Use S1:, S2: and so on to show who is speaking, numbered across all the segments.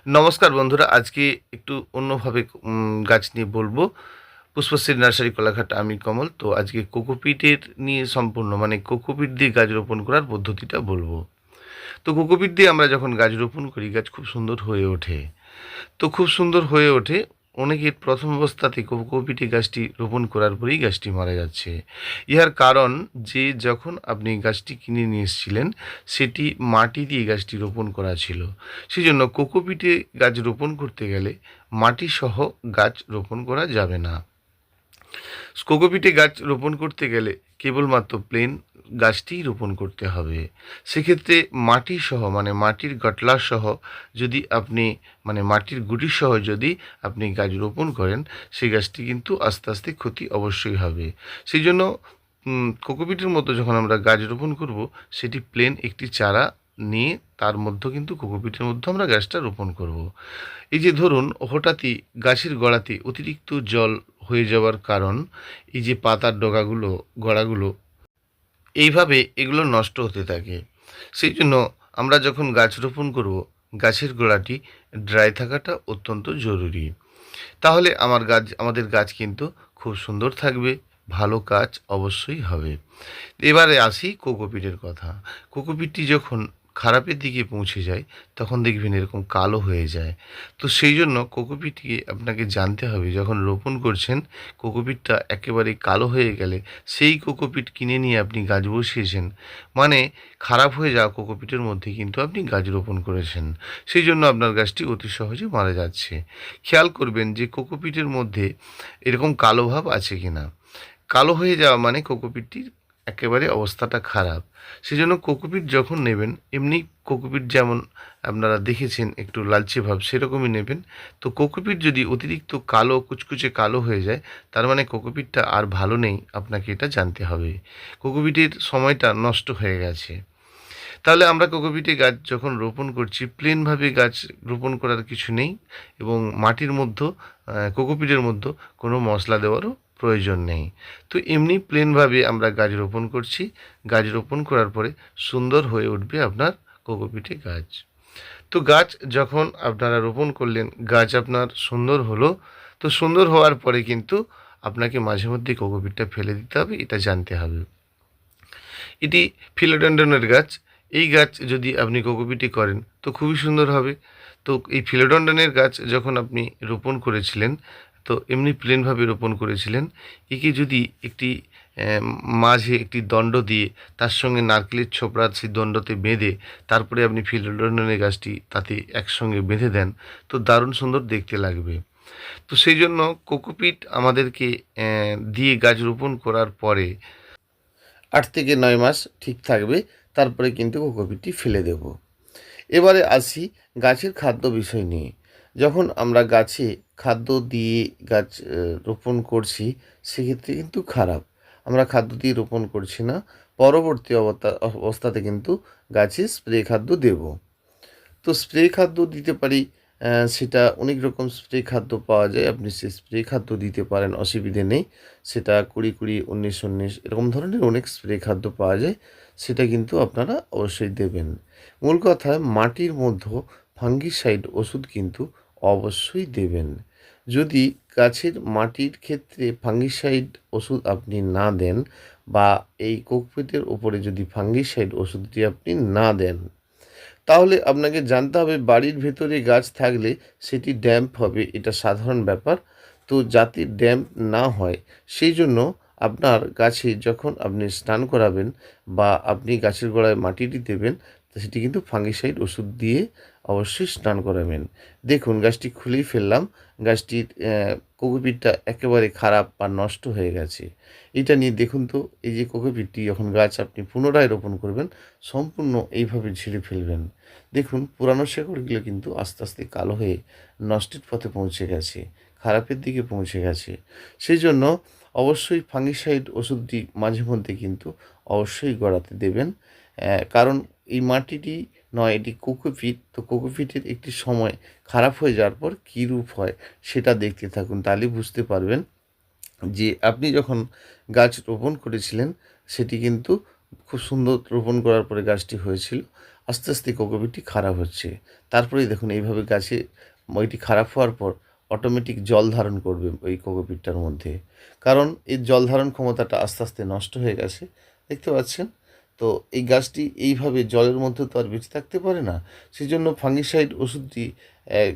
S1: নমস্কার বন্ধুরা, আজকে একটু অন্যভাবে গাছ নিয়ে বলবো। পুষ্পশ্রী নার্সারি কোলাঘাট, আমি কমল। তো আজকে কোকোপিটের নিয়ে সম্পূর্ণ মানে কোকোপিট দিয়ে গাছ রোপণ করার পদ্ধতিটা বলবো। তো কোকোপিট দিয়ে আমরা যখন গাছ রোপণ করি, গাছ খুব সুন্দর হয়ে ওঠে। তো খুব সুন্দর হয়ে ওঠে। অনেকের প্রথম অবস্থাতে কোকোপিটে গাছটি রোপণ করার পরেই গাছটি মারা যাচ্ছে। ইহার কারণ যে যখন আপনি গাছটি কিনে নিয়ে এসেছিলেন, সেটি মাটি দিয়ে গাছটি রোপণ করা ছিল। সেই জন্য কোকোপিটে গাছ রোপণ করতে গেলে মাটিসহ গাছ রোপণ করা যাবে না। কোকোপিটে গাছ রোপণ করতে গেলে কেবলমাত্র প্লেন গাছটিই রোপণ করতে হবে। সেক্ষেত্রে মাটি সহ মানে মাটির গটলা সহ যদি আপনি মানে মাটির গুটি সহ যদি আপনি গাছ রোপণ করেন, সেই গাছটি কিন্তু আস্তে আস্তে ক্ষতি অবশ্যই হবে। সেই জন্য কোকোপিটের মতো যখন আমরা গাছ রোপণ করব, সেটি প্লেন একটি চারা নিয়ে তার মধ্যে কিন্তু কোকোপিটের মধ্যে আমরা গাছটা রোপণ করব। এই যে ধরুন হঠাৎই গাছের গোড়াতে অতিরিক্ত জল হয়ে যাওয়ার কারণ এই যে পাতার ডগাগুলো, গোড়াগুলো এইভাবে এগুলো নষ্ট হতে থাকে। সেই জন্য আমরা যখন গাছ রোপণ করব, গাছের গোড়াটি ড্রাই থাকাটা অত্যন্ত জরুরি। তাহলে আমাদের গাছ কিন্তু খুব সুন্দর থাকবে, ভালো কাজ অবশ্যই হবে। এবারে আসি কোকোপিটের কথা। কোকোপিটটি যখন খারাপের দিকে পৌঁছে যায়, তখন দেখবেন এরকম কালো হয়ে যায়। তো সেই জন্য কোকোপিটকে আপনাকে জানতে হবে, যখন রোপণ করছেন কোকোপিটটা একেবারে কালো হয়ে গেলে সেই কোকোপিট কিনে নিয়ে আপনি গাছ বসিয়েছেন, মানে খারাপ হয়ে যাওয়া কোকোপিটের মধ্যে কিন্তু আপনি গাছ রোপণ করেছেন। সেই জন্য আপনার গাছটি অতি সহজে মারা যাচ্ছে। খেয়াল করবেন যে কোকোপিটের মধ্যে এরকম কালো ভাব আছে কিনা। কালো হয়ে যাওয়া মানে কোকোপিটটির একেবারে অবস্থাটা খারাপ। সেজন্য কোকোপিট যখন নেবেন, এমনি কোকোপিট যেমন আপনারা দেখেছেন একটু লালচে ভাব, সেরকমই নেবেন। তো কোকোপিট যদি অতিরিক্ত কালো, কুচকুচে কালো হয়ে যায়, তার মানে কোকোপিটটা আর ভালো নেই, আপনাকে এটা জানতে হবে। কোকোপিটের সময়টা নষ্ট হয়ে গেছে। তাহলে আমরা কোকোপিটে গাছ যখন রোপণ করছি, প্লেনভাবে গাছ রোপণ করার কিছু নেই, এবং মাটির মধ্যে কোকোপিটের মধ্যে কোনো মশলা দেওয়ারও প্রয়োজন নেই। তো এমনি প্লেনভাবে আমরা গাছ রোপণ করছি। গাছ রোপণ করার পরে সুন্দর হয়ে উঠবে আপনার কোকোপিটে গাছ। তো গাছ যখন আপনারা রোপণ করলেন, গাছ আপনার সুন্দর হলো। তো সুন্দর হওয়ার পরে কিন্তু আপনাকে মাঝে মধ্যে কোকোপিটটা ফেলে দিতে হবে, এটা জানতে হবে। এটি ফিলোডেন্ড্রনের গাছ। এই গাছ যদি আপনি কোকোপিটে করেন তো খুবই সুন্দর হবে। তো এই ফিলোডেন্ড্রনের গাছ যখন আপনি রোপণ করেছিলেন, তো এমনি প্লেনভাবে রোপণ করেছিলেন। একে যদি একটি মাঝে একটি দণ্ড দিয়ে তার সঙ্গে নারকেলের ছোবড়া সেই দণ্ডতে বেঁধে তারপরে আপনি ফিলোডেন্ড্রনের গাছটি তাতে একসঙ্গে বেঁধে দেন, তো দারুণ সুন্দর দেখতে লাগবে। তো সেই জন্য কোকোপিট আমাদেরকে দিয়ে গাছ রোপণ করার পরে 8 থেকে 9 মাস ঠিক থাকবে, তারপরে কিন্তু কোকোপিটটি ফেলে দেব। এবারে আসি গাছের খাদ্য বিষয় নিয়ে। যখন আমরা গাছে খাদ্য দিয়ে গাছ রোপণ করছি, সেক্ষেত্রে কিন্তু খারাপ। আমরা খাদ্য দিয়ে রোপণ করছি না, পরবর্তী অবস্থাতে কিন্তু গাছে স্প্রে খাদ্য দেব। তো স্প্রে খাদ্য দিতে পারি, সেটা অনেক রকম স্প্রে খাদ্য পাওয়া যায়, আপনি সেই স্প্রে খাদ্য দিতে পারেন, অসুবিধে নেই। সেটা 20-20, 19-19 এরকম ধরনের অনেক স্প্রে খাদ্য পাওয়া যায়, সেটা কিন্তু আপনারা অবশ্যই দেবেন। মূল কথা, মাটির মধ্যে ফাঙ্গিসাইড ওষুধ কিন্তু অবশ্যই দেবেন। যদি গাছের মাটির ক্ষেত্রে ফাঙ্গিসাইড ওষুধ আপনি না দেন, বা এই কোকোপিটের ওপরে যদি ফাঙ্গিসাইড ওষুধটি আপনি না দেন, তাহলে আপনাকে জানতে হবে বাড়ির ভেতরে গাছ থাকলে সেটি ড্যাম্প হবে, এটা সাধারণ ব্যাপার। তো যাতে ড্যাম্প না হয়, সেই জন্য আপনার গাছে যখন আপনি স্নান করাবেন বা আপনি গাছের গোড়ায় মাটিটি দেবেন, তো সেটি কিন্তু ফাঙ্গিসাইড ওষুধ দিয়ে অবশ্যই স্নান করাবেন। দেখুন গাছটি খুলেই ফেললাম, গাছটির কোকোপিটটা একেবারে খারাপ বা নষ্ট হয়ে গেছে। এটা নিয়ে দেখুন তো, এই যে কোকোপিটটি যখন গাছ আপনি পুনরায় রোপণ করবেন, সম্পূর্ণ এইভাবে ঝেড়ে ফেলবেন। দেখুন পুরানো শেকড়গুলো কিন্তু আস্তে আস্তে কালো হয়ে নষ্টের পথে পৌঁছে গেছে, খারাপের দিকে পৌঁছে গেছে। সেই জন্য অবশ্যই ফাঙ্গিসাইড ওষুধটি মাঝে মধ্যে কিন্তু অবশ্যই গড়াতে দেবেন। কারণ এই মাটিটি নয়, এটি কোকোপিট। তো কোকোপিটের একটি সময় খারাপ হয়ে যাওয়ার পর কী রূপ হয় সেটা দেখতে থাকুন, তাহলে বুঝতে পারবেন যে আপনি যখন গাছ রোপণ করেছিলেন, সেটি কিন্তু খুব সুন্দর রোপণ করার পরে গাছটি হয়েছিল। আস্তে আস্তে কোকোপিটটি খারাপ হচ্ছে। তারপরেই দেখুন এইভাবে গাছে এটি খারাপ হওয়ার পর অটোমেটিক জল ধারণ করবে ওই কোকোপিটটার মধ্যে। কারণ এর জল ধারণ ক্ষমতাটা আস্তে আস্তে নষ্ট হয়ে গেছে। দেখতে পাচ্ছেন? তো এই গাছটি এইভাবে জলের মধ্যে তো আর বেঁচে থাকতে পারে না। সেজন্য ফাঙ্গিসাইড ওষুধটি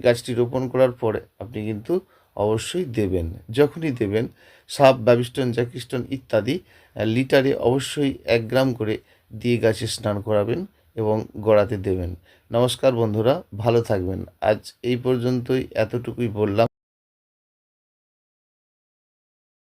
S1: গাছটি রোপণ করার পরে আপনি কিন্তু অবশ্যই দেবেন। যখনই দেবেন সাব, ব্যাবিস্টন, জ্যাকিস্টন ইত্যাদি লিটারে অবশ্যই ১ গ্রাম করে দিয়ে গাছে স্নান করাবেন এবং গোড়াতে দেবেন। নমস্কার বন্ধুরা, ভালো থাকবেন। আজ এই পর্যন্তই, এতটুকুই বললাম।